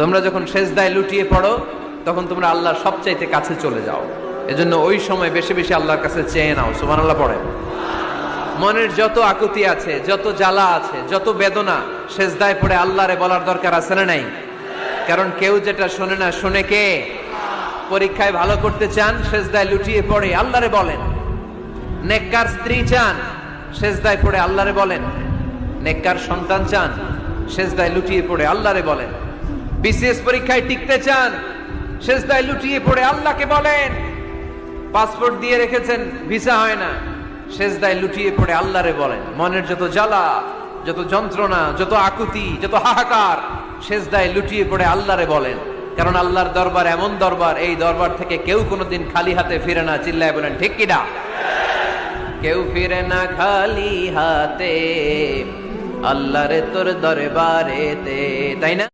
তোমরা যখন সেজদায় লুটিয়ে পড়ো তখন তোমরা আল্লাহর সবচাইতে কাছে চলে যাও। এজন্য ওই সময় বেশি বেশি আল্লাহর কাছে চেয়ে নাও। সুবহানাল্লাহ পড়ে। মনের যত আকুতি আছে, যত জ্বালা আছে, যত বেদনা, সেজদায় পড়ে আল্লাহরে বলার দরকার আছে না নাই? কারণ কেউ যেটা শোনে না, শোনে কে? পরীক্ষায় ভালো করতে চান, সেজদায় লুটিয়ে পড়ে আল্লাহরে বলেন। নেককার স্ত্রী চান, সেজদায় পড়ে আল্লাহরে বলেন। নেককার সন্তান চান, সেজদায় লুটিয়ে পড়ে আল্লাহরে বলেন। বিসিএস পরীক্ষায় টিকতে চান, সেজদায় লুটিয়ে পড়ে আল্লাহকে বলেন। পাসপোর্ট দিয়ে রেখেছেন, ভিসা হয় না, সেজদায় লুটিয়ে পড়ে আল্লাহরে বলেন। মনের যত জ্বালা, যত যন্ত্রণা, যত আকুতি, যত হাহাকার, সেজদায় লুটিয়ে পড়ে আল্লাহরে বলেন। কারণ আল্লাহর দরবার এমন দরবার, এই দরবার থেকে কেউ কোনোদিন খালি হাতে ফিরে না। চিল্লায় বলেন ঠিক কিনা? কেউ ফিরে না খালি হাতে আল্লাহরে তোর দরবারেতে, তাই না?